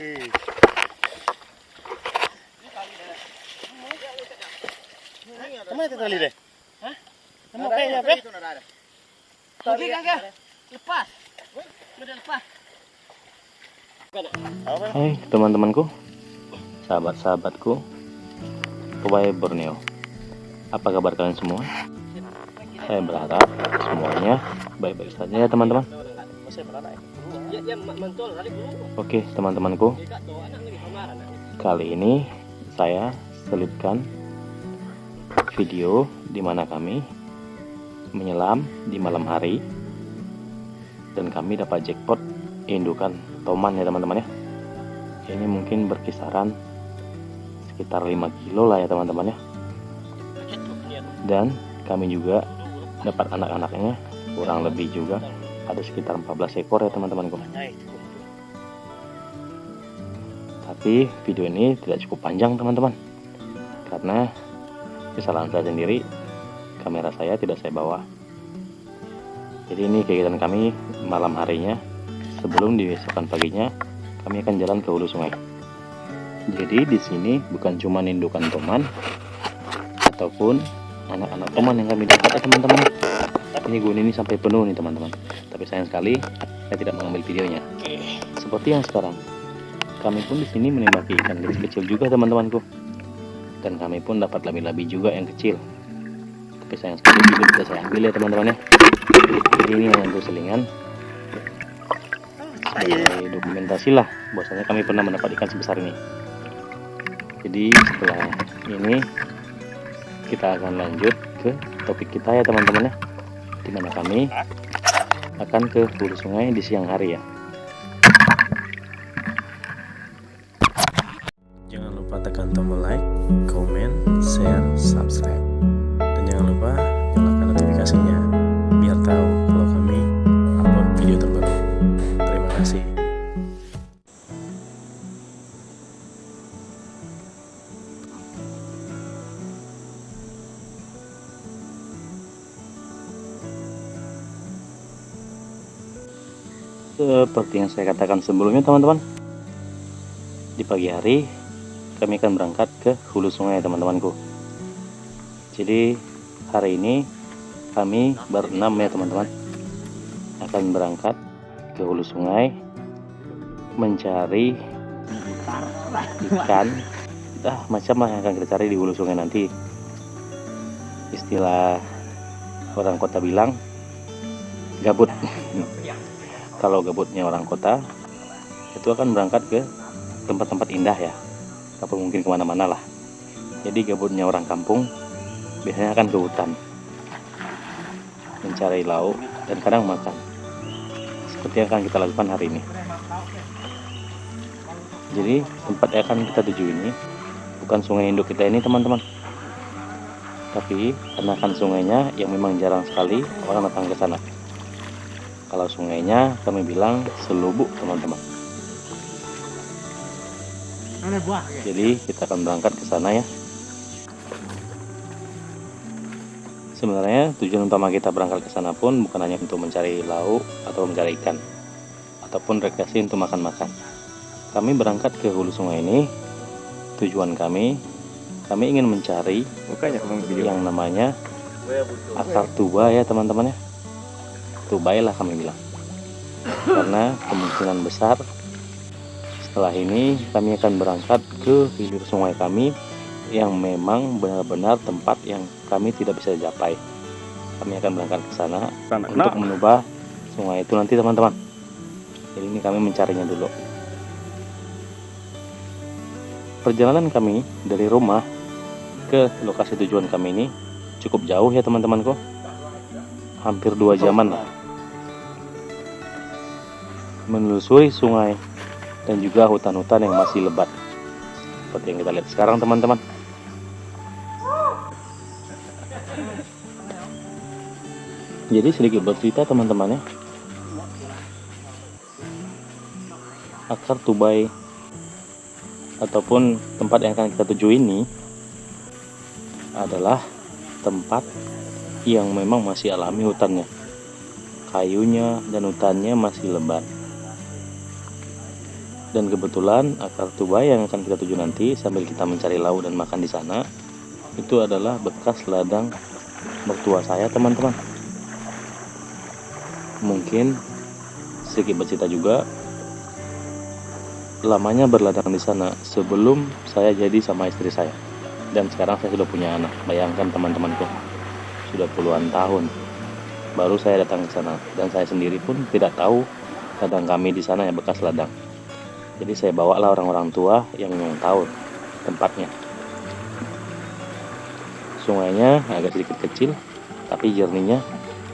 Kemana itu tali deh? Hah? Nemu kayaknya, Bre? Pergi kagak? Lepas. Udah lepas. Hai teman-temanku, sahabat-sahabatku, pebaya Borneo. Apa kabar kalian semua? Saya berharap semuanya baik-baik saja ya teman-teman. Oke teman-temanku, kali ini saya selipkan video di mana kami menyelam di malam hari dan kami dapat jackpot indukan toman ya teman-teman ya. Ini mungkin berkisaran sekitar 5 kilo lah ya teman-teman ya. Dan kami juga dapat anak-anaknya kurang lebih juga ada sekitar 14 ekor ya teman-temanku. Tapi video ini tidak cukup panjang teman-teman, karena kesalahan saya sendiri, kamera saya tidak saya bawa. Jadi ini kegiatan kami malam harinya. Sebelum diesokan paginya, kami akan jalan ke hulu sungai. Jadi di sini bukan cuma indukan toman ataupun anak-anak toman yang kami dapat ya teman-teman. Ini gun ini sampai penuh nih teman-teman. Tapi sayang sekali saya tidak mengambil videonya. Seperti yang sekarang, kami pun di sini menembaki ikan kecil juga teman-temanku. Dan kami pun dapat labi-labi juga yang kecil. Tapi sayang sekali juga tidak saya ambil ya teman-teman ya. Jadi ini hanya untuk selingan. Sebagai dokumentasi lah bahwasanya kami pernah mendapat ikan sebesar ini. Jadi setelah ini kita akan lanjut ke topik kita ya teman-teman ya, dimana kami akan ke hulu sungai di siang hari ya. Jangan lupa tekan tombol like, comment, share, subscribe, dan jangan lupa nyalakan notifikasinya biar tahu kalau kami upload video terbaru. Terima kasih. Seperti yang saya katakan sebelumnya teman-teman, di pagi hari kami akan berangkat ke hulu sungai teman-temanku. Jadi hari ini kami berenam ya teman-teman, akan berangkat ke hulu sungai mencari ikan macam yang akan kita cari di hulu sungai nanti. Istilah orang kota bilang gabut. Kalau gabutnya orang kota itu akan berangkat ke tempat-tempat indah ya, atau mungkin kemana-mana lah. Jadi gabutnya orang kampung biasanya akan ke hutan mencari lauk dan kadang makan, seperti yang akan kita lakukan hari ini. Jadi tempat yang akan kita tuju ini bukan sungai induk kita ini teman-teman, tapi karena sungainya yang memang jarang sekali orang datang ke sana. Kalau sungainya kami bilang selubuk teman-teman. Jadi kita akan berangkat ke sana ya. Sebenarnya tujuan utama kita berangkat ke sana pun bukan hanya untuk mencari lauk atau mencari ikan, ataupun rekreasi untuk makan-makan. Kami berangkat ke hulu sungai ini, tujuan kami ingin mencari yang namanya akar tuba ya teman-teman ya. Tubai lah kami bilang, karena kemungkinan besar setelah ini kami akan berangkat ke hilir sungai kami yang memang benar-benar tempat yang kami tidak bisa capai. Kami akan berangkat ke sana untuk menubah sungai itu nanti teman-teman. Jadi ini kami mencarinya dulu. Perjalanan kami dari rumah ke lokasi tujuan kami ini cukup jauh ya teman-temanku, hampir 2 jaman lah, menelusuri sungai dan juga hutan-hutan yang masih lebat seperti yang kita lihat sekarang teman-teman. Jadi sedikit bercerita teman-teman ya, akar tubai ataupun tempat yang akan kita tuju ini adalah tempat yang memang masih alami hutannya, kayunya dan hutannya masih lebat. Dan kebetulan akar tuba yang akan kita tuju nanti sambil kita mencari lauk dan makan di sana itu adalah bekas ladang mertua saya, teman-teman. Mungkin sedikit bercerita juga, lamanya berladang di sana sebelum saya jadi sama istri saya. Dan sekarang saya sudah punya anak. Bayangkan teman-temanku, sudah puluhan tahun baru saya datang ke sana, dan saya sendiri pun tidak tahu ladang kami di sana yang bekas ladang. Jadi saya bawalah orang-orang tua yang tahu tempatnya. Sungainya agak sedikit kecil, tapi jernihnya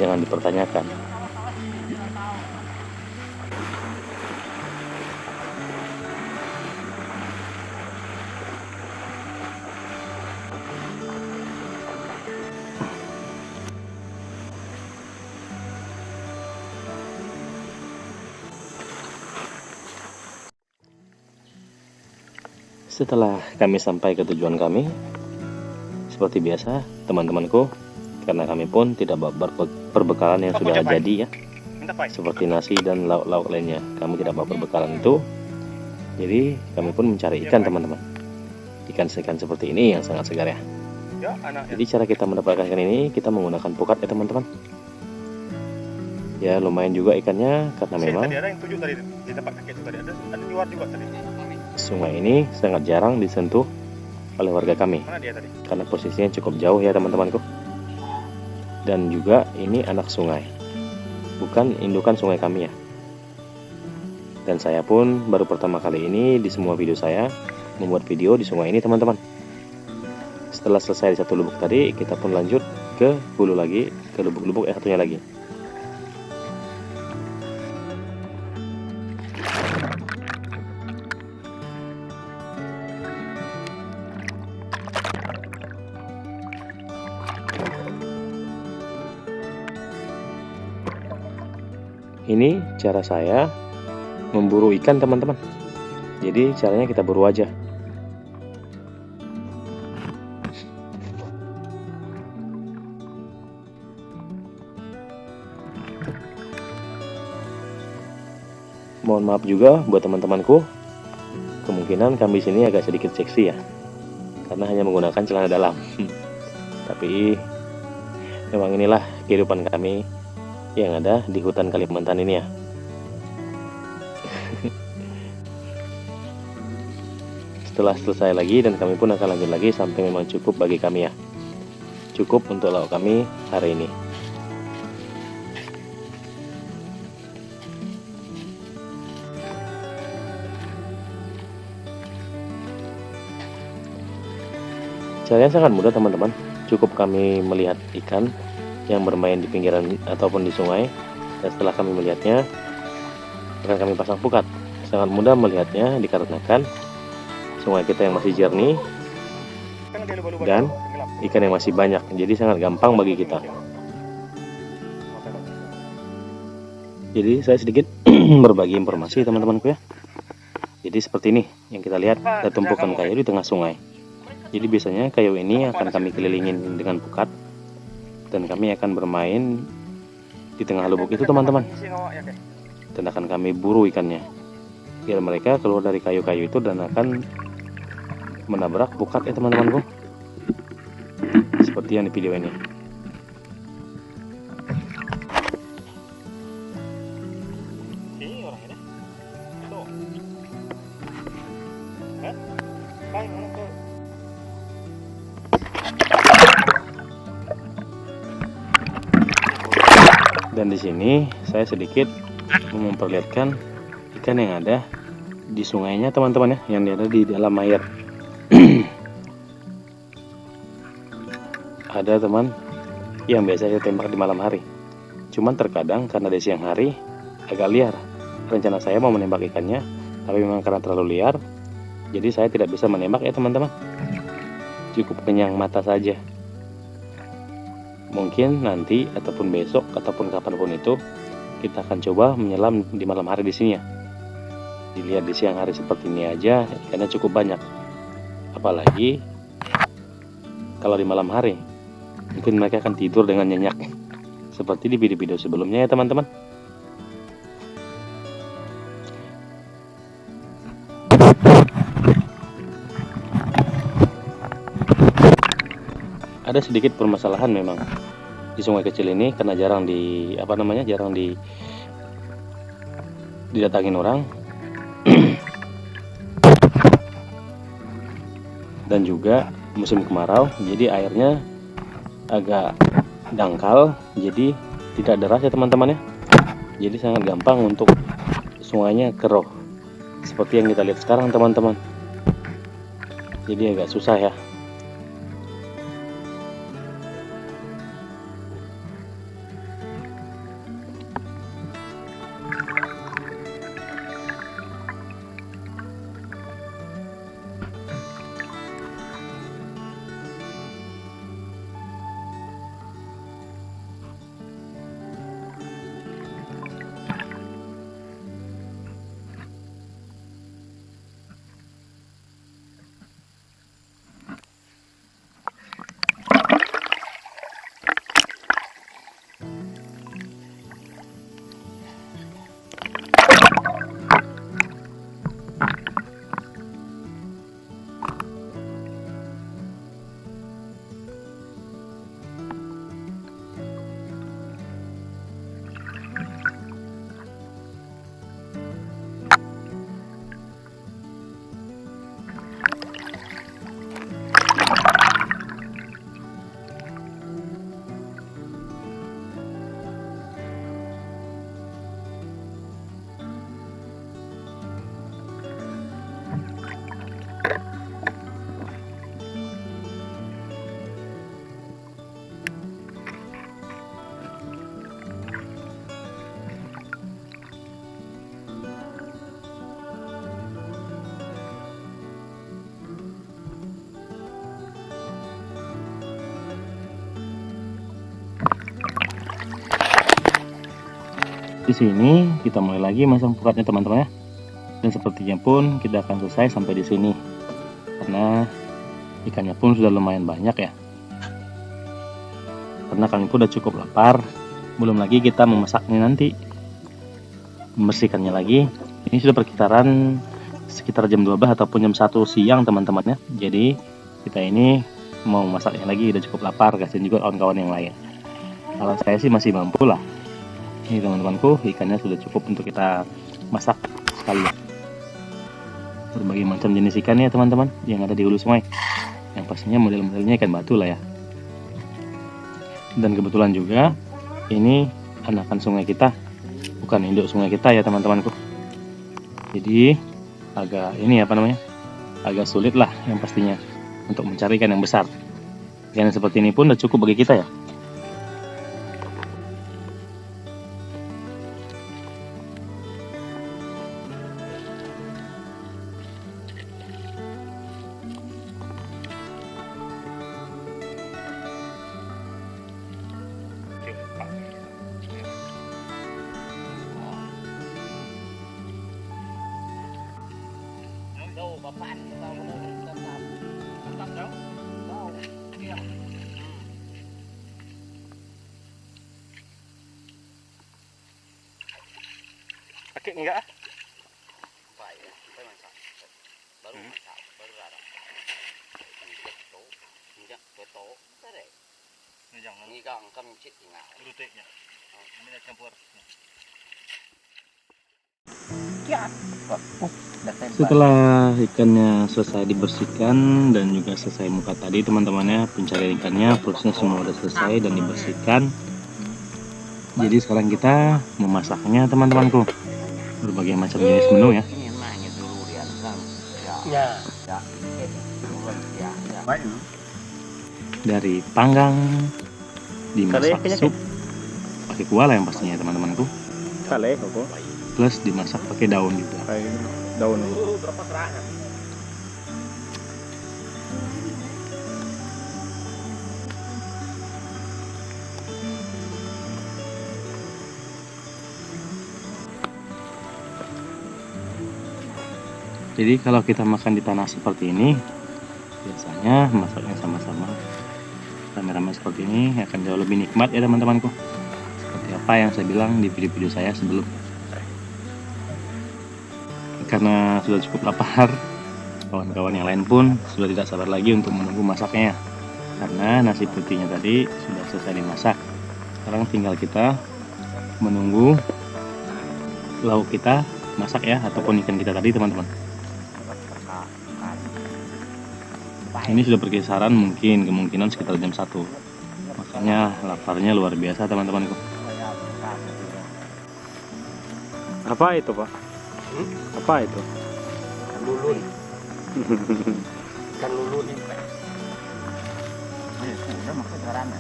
jangan dipertanyakan. Setelah kami sampai ke tujuan kami, seperti biasa teman-temanku, karena kami pun tidak bawa perbekalan yang sudah jadi ya, seperti nasi dan lauk-lauk lainnya. Kami tidak bawa perbekalan itu, jadi kami pun mencari ikan, teman-teman. Ikan-ikan seperti ini yang sangat segar ya. Jadi cara kita mendapatkan ikan ini, kita menggunakan pukat ya teman-teman. Ya lumayan juga ikannya, karena memang tadi ada yang tujuh tadi di tempat kakek itu tadi ada di luar juga tadi. Sungai ini sangat jarang disentuh oleh warga kami. Mana dia tadi? Karena posisinya cukup jauh ya teman-temanku. Dan juga ini anak sungai, bukan indukan sungai kami ya. Dan saya pun baru pertama kali ini di semua video saya membuat video di sungai ini, teman-teman. Setelah selesai di satu lubuk tadi, kita pun lanjut ke hulu lagi, ke lubuk-lubuk yang satunya lagi. Ini cara saya memburu ikan, teman-teman. Jadi caranya kita buru aja. Mohon maaf juga buat teman-temanku, kemungkinan kami di sini agak sedikit seksi ya, karena hanya menggunakan celana dalam. Tapi memang inilah kehidupan kami yang ada di hutan Kalimantan ini ya. Setelah selesai lagi, dan kami pun akan lanjut lagi sampai memang cukup bagi kami ya. Cukup untuk lauk kami hari ini. Caranya sangat mudah, teman-teman. Cukup kami melihat ikan yang bermain di pinggiran ataupun di sungai, dan setelah kami melihatnya akan kami pasang pukat. Sangat mudah melihatnya dikarenakan sungai kita yang masih jernih dan ikan yang masih banyak, jadi sangat gampang bagi kita. Jadi saya sedikit berbagi informasi teman-temanku ya. Jadi seperti ini yang kita lihat, ada tumpukan kayu di tengah sungai. Jadi biasanya kayu ini akan kami kelilingin dengan pukat, dan kami akan bermain di tengah lubuk itu, teman-teman. Dan akan kami buru ikannya, biar mereka keluar dari kayu-kayu itu dan akan menabrak pukat ya teman-temanku. Seperti yang di video ini. Dan di sini saya sedikit memperlihatkan ikan yang ada di sungainya, teman-teman ya, yang ada di dalam air. Ada teman yang biasa saya tembak di malam hari. Cuman terkadang karena di siang hari agak liar. Rencana saya mau menembak ikannya, tapi memang karena terlalu liar, jadi saya tidak bisa menembak ya teman-teman. Cukup kenyang mata saja. Mungkin nanti ataupun besok ataupun kapanpun itu kita akan coba menyelam di malam hari di sini ya. Dilihat di siang hari seperti ini aja ikannya cukup banyak. Apalagi kalau di malam hari, mungkin mereka akan tidur dengan nyenyak seperti di video-video sebelumnya ya teman-teman. ada sedikit permasalahan memang di sungai kecil ini karena jarang didatangin orang dan juga musim kemarau, jadi airnya agak dangkal, jadi tidak deras ya teman-teman ya. Jadi sangat gampang untuk sungainya keruh seperti yang kita lihat sekarang teman-teman. Jadi agak susah ya. Di sini kita mulai lagi masang pukatnya teman-teman ya. Dan sepertinya pun kita akan selesai sampai di sini. Karena ikannya pun sudah lumayan banyak ya. Karena kami pun udah cukup lapar. Belum lagi kita memasaknya nanti. Membersihkannya lagi. Ini sudah perkiraan sekitar jam 12 ataupun jam 1 siang teman-teman ya. Jadi kita ini mau masaknya lagi, udah cukup lapar. Kasihan juga kawan-kawan yang lain. Kalau saya sih masih mampu lah. Ini teman-temanku, ikannya sudah cukup untuk kita masak sekali. Berbagai macam jenis ikan ya teman-teman yang ada di hulu sungai. Yang pastinya model-modelnya ikan batu lah ya. Dan kebetulan juga ini anakan sungai kita, bukan induk sungai kita ya teman-temanku. Jadi agak sulit lah yang pastinya untuk mencari ikan yang besar. Ikan yang seperti ini pun udah cukup bagi kita ya. Pakai enggak? Sampai masak. Baru masak, baru rarap. Injak beto, terek. Jangan. Ini kan kami cik tinggal. Ruteknya. Ini campur. Setelah ikannya selesai dibersihkan dan juga selesai muka tadi teman-temannya, pencarian ikannya prosesnya semua sudah selesai dan dibersihkan. Jadi sekarang kita memasaknya teman-temanku, berbagai macam jenis menu ya. Dari panggang, dimasak sup, pakai kuah lah yang pastinya teman-temanku. Plus dimasak pakai daun juga. Daun. Jadi kalau kita makan di tanah seperti ini, biasanya masaknya sama-sama rame-rame seperti ini akan jauh lebih nikmat ya teman-temanku. Seperti apa yang saya bilang di video-video saya sebelum. Karena sudah cukup lapar, kawan-kawan yang lain pun sudah tidak sabar lagi untuk menunggu masaknya. karena nasi putihnya tadi sudah selesai dimasak. Sekarang tinggal kita menunggu lauk kita masak ya, ataupun ikan kita tadi teman-teman. Ini sudah berkisaran mungkin kemungkinan sekitar jam 1. Makanya laparnya luar biasa teman-temanku. Apa itu Pak? Apa itu? Ikan lulun. Ikan lulun ini. Udah makan caranya.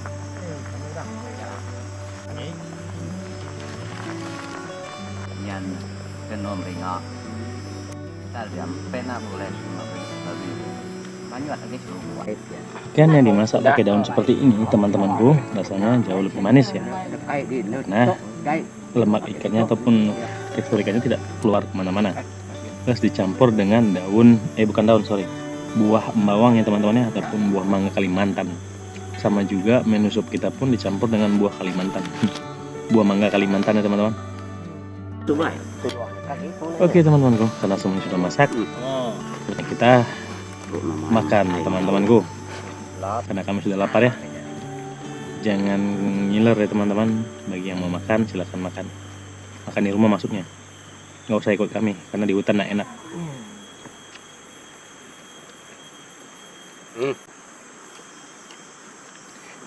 Yan kenom ringa. Tadiam pena boleh tapi banyak lagi suruh. Ikan yang dimasak pakai daun seperti ini teman-temanku rasanya jauh lebih manis ya. Nah, lemak ikannya ataupun tekstur ikannya tidak keluar kemana-mana. Terus dicampur dengan buah bawang ya teman-teman ya, ataupun buah mangga Kalimantan. Sama juga menu sup kita pun dicampur dengan buah Kalimantan. Buah mangga Kalimantan ya teman-teman. Oke teman-temanku, karena semuanya sudah masak, kita makan teman-temanku. Karena kami sudah lapar ya. Jangan ngiler ya teman-teman. Bagi yang mau makan silahkan makan. Makan di rumah maksudnya. Nggak usah ikut kami karena di hutan enak.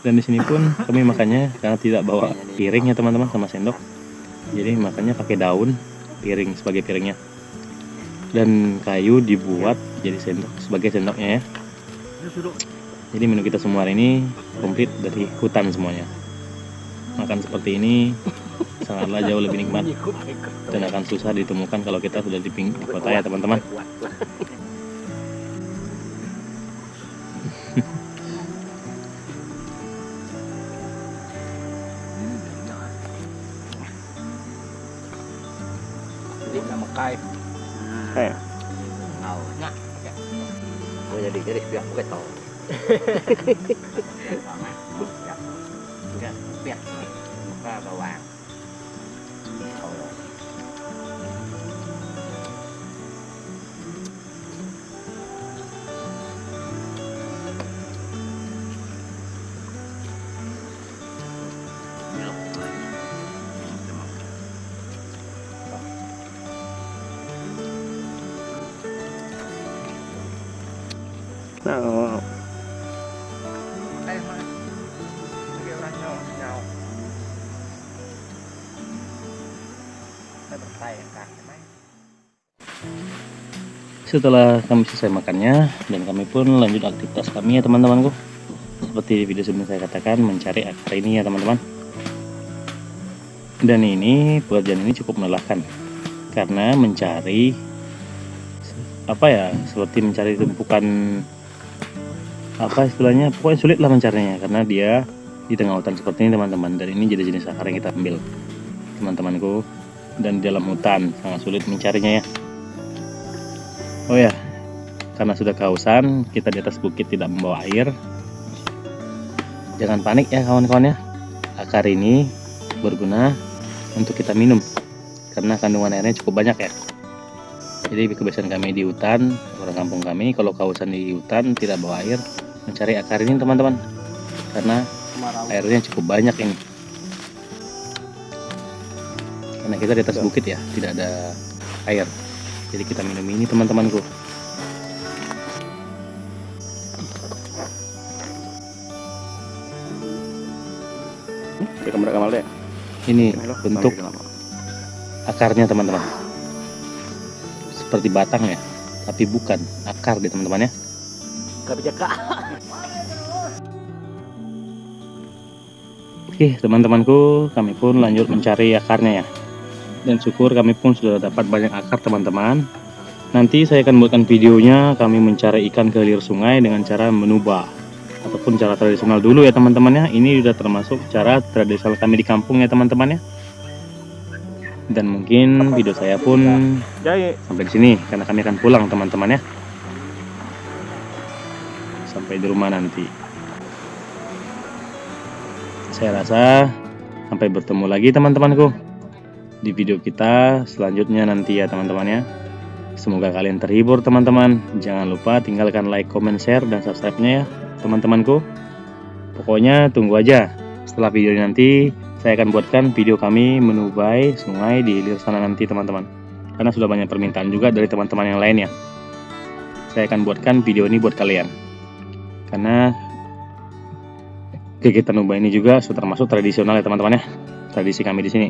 Dan di sini pun kami makannya karena tidak bawa piring ya teman-teman sama sendok. Jadi makannya pakai daun piring sebagai piringnya. Dan kayu dibuat jadi sendok sebagai sendoknya ya. Jadi menu kita semua hari ini komplit dari hutan semuanya. Makan seperti ini sangatlah jauh lebih nikmat dan akan susah ditemukan kalau kita sudah di kota ya teman-teman. Jadi biar bukan tahu. Biar buka bawang. Nah, setelah kami selesai makannya dan kami pun lanjut aktivitas kami ya teman-temanku. Seperti video sebelumnya saya katakan, mencari akar ini ya teman-teman. Dan ini pekerjaan ini cukup melelahkan karena mencari seperti mencari tumpukan istilahnya, pokoknya sulit lah mencarinya karena dia di tengah hutan seperti ini teman-teman. Dan ini jenis-jenis akar yang kita ambil teman-temanku, dan di dalam hutan sangat sulit mencarinya ya. Oh ya, karena sudah kehausan, kita di atas bukit tidak membawa air. Jangan panik ya kawan-kawan ya. Akar ini berguna untuk kita minum karena kandungan airnya cukup banyak ya. Jadi kebiasaan kami di hutan, orang kampung kami kalau kehausan di hutan tidak bawa air, mencari akar ini teman-teman, karena airnya cukup banyak ini. Karena kita di atas bukit ya, tidak ada air, jadi kita minum ini teman-temanku. Ini bentuk akarnya teman-teman, seperti batang ya, tapi bukan akar deh teman-teman ya. Oke teman-temanku, kami pun lanjut mencari akarnya ya. Dan syukur kami pun sudah dapat banyak akar teman-teman. Nanti saya akan buatkan videonya kami mencari ikan ke hilir sungai dengan cara menubah ataupun cara tradisional dulu ya teman-teman ya. Ini sudah termasuk cara tradisional kami di kampung ya teman-teman ya. Dan mungkin video saya pun sampai di sini karena kami akan pulang teman-teman ya. Sampai di rumah nanti. Saya rasa sampai bertemu lagi teman-temanku di video kita selanjutnya nanti ya teman-teman ya. Semoga kalian terhibur teman-teman. Jangan lupa tinggalkan like, comment, share, dan subscribe-nya ya teman-temanku. Pokoknya tunggu aja. Setelah video ini nanti saya akan buatkan video kami menubai sungai di hilir sana nanti teman-teman. Karena sudah banyak permintaan juga dari teman-teman yang lainnya. Saya akan buatkan video ini buat kalian. Karena kegiatan nubai ini juga sudah termasuk tradisional ya teman-teman ya. Tradisi kami di sini.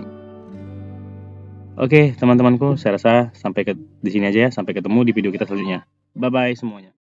Oke teman-temanku, saya rasa sampai di sini aja ya. Sampai ketemu di video kita selanjutnya. Bye-bye semuanya.